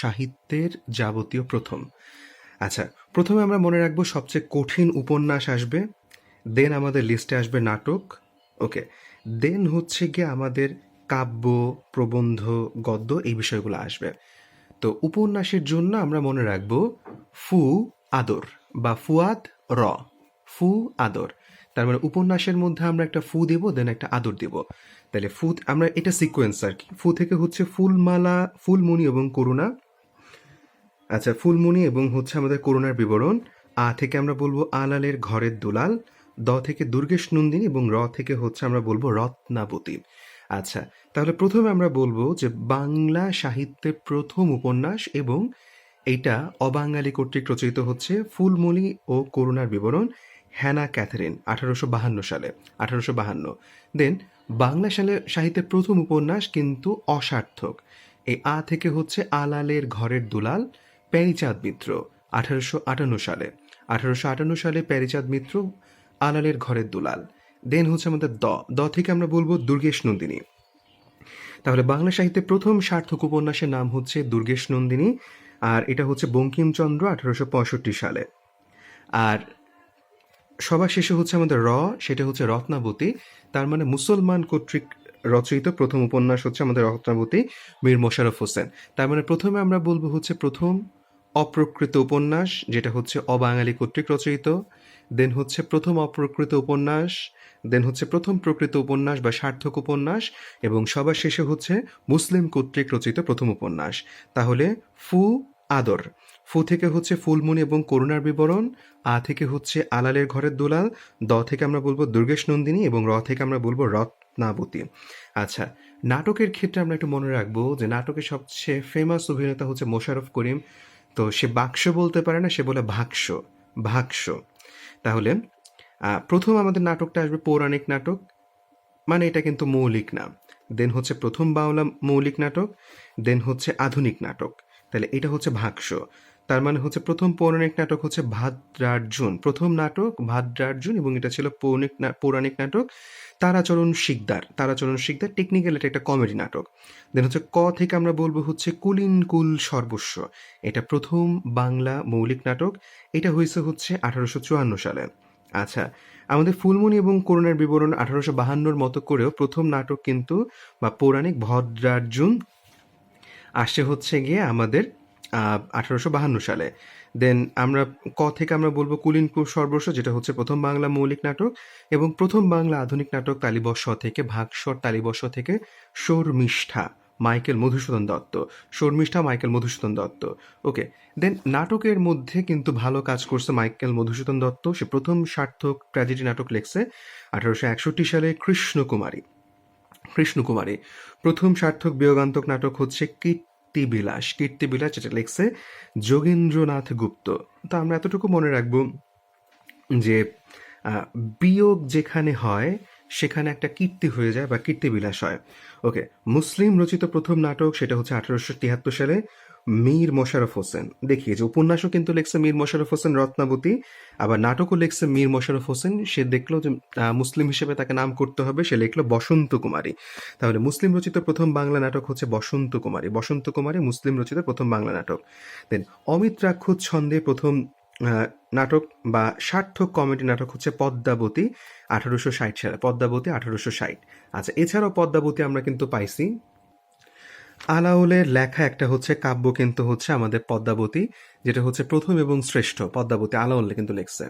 সাহিত্যের যাবতীয় প্রথম। আচ্ছা, প্রথমে আমরা মনে রাখবো সবচেয়ে কঠিন উপন্যাস আসবে, দেন আমাদের লিস্টে আসবে নাটক, ওকে, দেন হচ্ছে গিয়ে আমাদের কাব্য, প্রবন্ধ, গদ্য এই বিষয়গুলো আসবে। তো উপন্যাসের জন্য আমরা মনে রাখবো ফু আদর বা ফুয়াদ র, ফু আদর। তার মানে উপন্যাসের মধ্যে আমরা একটা ফু দিব, দেন একটা আদর দিব। তাহলে ফু, আমরা এটা সিকোয়েন্স আর কি। ফু থেকে হচ্ছে ফুলমালা, ফুলমণি এবং করুণা। আচ্ছা, ফুলমণি এবং হচ্ছে আমাদের করুণার বিবরণ। আ থেকে আমরা বলবো আলালের ঘরের দুলাল। দ থেকে দুর্গেশ নন্দিনী এবং র থেকে হচ্ছে আমরা বলবো রত্নাবতী। আচ্ছা, তাহলে প্রথমে আমরা বলবো যে বাংলা সাহিত্যের প্রথম উপন্যাস, এবং এইটা অবাঙালি কর্তৃক রচিত হচ্ছে ফুলমণি ও করুণার বিবরণ, হ্যানা ক্যাথারিন, 1852 সালে, 1852। দেন বাংলা সাহিত্যের প্রথম উপন্যাস কিন্তু অসার্থক। এই আ থেকে হচ্ছে আলালের ঘরের দুলাল, প্যারীচাঁদ মিত্র, 1858 সালে, 1858 সালে প্যারীচাঁদ মিত্র, আলালের ঘরের দুলাল। দেন হচ্ছে আমাদের দ, দ থেকে আমরা বলবো দুর্গেশ নন্দিনী। তাহলে বাংলা সাহিত্যের প্রথম সার্থক উপন্যাসের নাম হচ্ছে দুর্গেশ নন্দিনী, আর এটা হচ্ছে বঙ্কিমচন্দ্র, 1865 সালে। আর সবার শেষে হচ্ছে আমাদের র, সেটা হচ্ছে রত্নাবতী। তার মানে মুসলমান কর্তৃক রচিত প্রথম উপন্যাস হচ্ছে আমাদের রত্নাবতী, মীর মোশাররফ হোসেন। তার মানে প্রথমে আমরা বলবো হচ্ছে প্রথম অপ্রকৃত উপন্যাস, যেটা হচ্ছে অবাঙালি কর্তৃক রচিত, দেন হচ্ছে প্রথম অপ্রকৃত উপন্যাস, দেন হচ্ছে প্রথম প্রকৃত উপন্যাস বা সার্থক উপন্যাস, এবং সবার শেষে হচ্ছে মুসলিম কর্তৃক রচিত প্রথম উপন্যাস। তাহলে ফু আদর, ফু থেকে হচ্ছে ফুলমণি এবং করুণার বিবরণ, আ থেকে হচ্ছে আলালের ঘরের দুলাল, দ থেকে আমরা বলবো দুর্গেশ নন্দিনী, এবং র থেকে আমরা বলবো রত্নাবতী। আচ্ছা, নাটকের ক্ষেত্রে আমরা একটু মনে রাখবো যে নাটকের সবচেয়ে ফেমাস অভিনেতা হচ্ছে মোশাররফ করিম। তো সে বাক্স বলতে পারে না, সে বলে ভাক্স, ভাক্স। তাহলে প্রথম আমাদের নাটকটা আসবে পৌরাণিক নাটক, মানে এটা কিন্তু মৌলিক না। দেন হচ্ছে প্রথম বাংলা মৌলিক নাটক, দেন হচ্ছে আধুনিক নাটক। তাহলে এটা হচ্ছে ভাক্স। তার মানে হচ্ছে প্রথম পৌরাণিক নাটক হচ্ছে ভাদ্রার্জুন, প্রথম নাটক ভাদ্রার্জুন, এবং এটা ছিল পৌরাণিক নাটক। তারাচরণ শিকদার, তারাচরণ শিকদার টেকনিক্যাল এটা একটা কমেডি নাটক। দেন হচ্ছে ক থেকে আমরা বলবো হচ্ছে কুলিন কুল সর্বস্ব, এটা প্রথম বাংলা মৌলিক নাটক। এটা হয়েছে হচ্ছে 1854 সালে। আচ্ছা, আমাদের ফুলমণি এবং করুণার বিবরণ 1852 মতো করেও প্রথম নাটক কিন্তু বা পৌরাণিক ভদ্রার্জুন আসছে হচ্ছে গিয়ে আমাদের 1852 সালে। দেন আমরা ক থেকে আমরা বলবো কুলিনকুল সর্বস্ব, যেটা হচ্ছে প্রথম বাংলা মৌলিক নাটক, এবং প্রথম বাংলা আধুনিক নাটক তালিবর্ষ থেকে, ভাগস্বর তালিবর্ষ থেকে শর্মিষ্ঠা, মাইকেল মধুসূদন দত্ত, শর্মিষ্ঠা মাইকেল মধুসূদন দত্ত। ওকে, দেন নাটকের মধ্যে কিন্তু ভালো কাজ করছে মাইকেল মধুসূদন দত্ত। সে প্রথম সার্থক ট্র্যাজেডি নাটক লেখছে 1861 সালে, কৃষ্ণকুমারী, কৃষ্ণকুমারী। প্রথম সার্থক বিয়োগান্তক নাটক হচ্ছে কীর্তিবিলাস, কীর্তিবিলাস, যেটা লেখছে যোগেন্দ্রনাথ গুপ্ত। তো আমরা এতটুকু মনে রাখবো যে বিয়োগ যেখানে হয় সেখানে একটা কীর্তি হয়ে যায় বা কীর্তিবিলাস হয়। ওকে, মুসলিম রচিত প্রথম নাটক সেটা হচ্ছে 1873 সালে, মীর মোশাররফ হোসেন। দেখি যে উপন্যাসও কিন্তু লেখছে মীর মোশাররফ হোসেন রত্নাবতী, আবার নাটকও লেখছে মীর মোশাররফ হোসেন। সে দেখলো যে মুসলিম হিসেবে তাকে নাম করতে হবে, সে লিখলো বসন্ত কুমারী। তাহলে মুসলিম রচিত প্রথম বাংলা নাটক হচ্ছে বসন্ত কুমারী, বসন্ত কুমারী মুসলিম রচিত প্রথম বাংলা নাটক। দেন অমিত রাক্ষস ছন্দে প্রথম নাটক বা সার্থক কমেডি নাটক হচ্ছে পদ্মাবতী, 1860 সালে, পদ্মাবতী 1860। আচ্ছা, এছাড়াও পদ্মাবতী আমরা কিন্তু পাইছি আলাওলের লেখা একটা হচ্ছে কাব্য, কিন্তু হচ্ছে আমাদের পদ্মাবতী, যেটা হচ্ছে প্রথম এবং শ্রেষ্ঠ। পদ্মাবতী আলাওল কিন্তু লেখছে।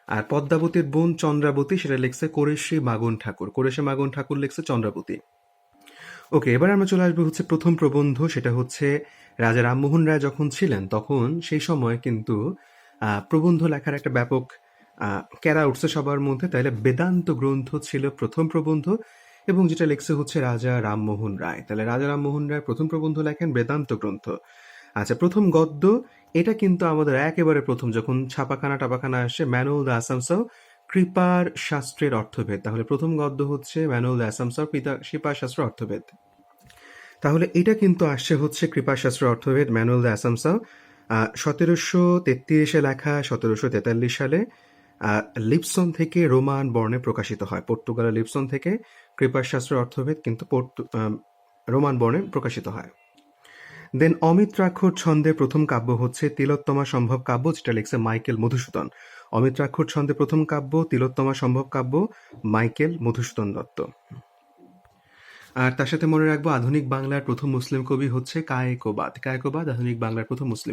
আর পদ্মাবতীর বোন চন্দ্রাবতী, সেটা লেখছে কোরেশী মাগন ঠাকুর, কোরেশী মাগন ঠাকুর লেখছে চন্দ্রাবতী। ওকে, এবার আমরা চলে আসবো হচ্ছে প্রথম প্রবন্ধ, সেটা হচ্ছে রাজা রামমোহন রায় যখন ছিলেন তখন সেই সময় কিন্তু প্রবন্ধ লেখার একটা ব্যাপক ক্যারা উঠছে সবার মধ্যে। তাইলে বেদান্ত গ্রন্থ ছিল প্রথম প্রবন্ধ, এবং যেটা লেখছে হচ্ছে রাজা রামমোহন রায়। তাহলে রাজা রামমোহন রায় প্রথম প্রবন্ধ লেখেন বেদান্ত গ্রন্থ। আচ্ছা, প্রথম গদ্য, এটা কিন্তু আমাদের একেবারে প্রথম যখন ছাপাখানা টাপাখানা আসে, ম্যানুয়াল দ্য আসামসাও, কৃপার শাস্ত্রের অর্থভেদ। তাহলে প্রথম গদ্য হচ্ছে ম্যানুয়াল দ্য আসামসাও, কৃপার শাস্ত্র অর্থভেদ। তাহলে এটা কিন্তু আসছে হচ্ছে কৃপাশাস্ত্র অর্থভেদ, ম্যানুয়াল দ্য আসামসাও, 1733 লেখা, 1743 সালে লিপসন থেকে রোমান বর্ণে প্রকাশিত হয়। পর্তুগালের লিপসন থেকে কৃপাশাস্ত্র অর্থভেদ কিন্তু রোমান বর্ণে প্রকাশিত হয়। দেন অমিত্রাক্ষর ছন্দে প্রথম কাব্য হচ্ছে তিলোত্তমা সম্ভব কাব্য, যেটা লিখছে মাইকেল মধুসূদন। অমিত্রাক্ষর ছন্দে প্রথম কাব্য তিলোত্তমা সম্ভব কাব্য, মাইকেল মধুসূদন দত্ত। আর তার সাথে মনে রাখবো আধুনিক বাংলার প্রথম মুসলিম কবি হচ্ছে কায়েকোবাদ। কায়েকোবাদ আধুনিক বাংলার প্রথম মুসলিম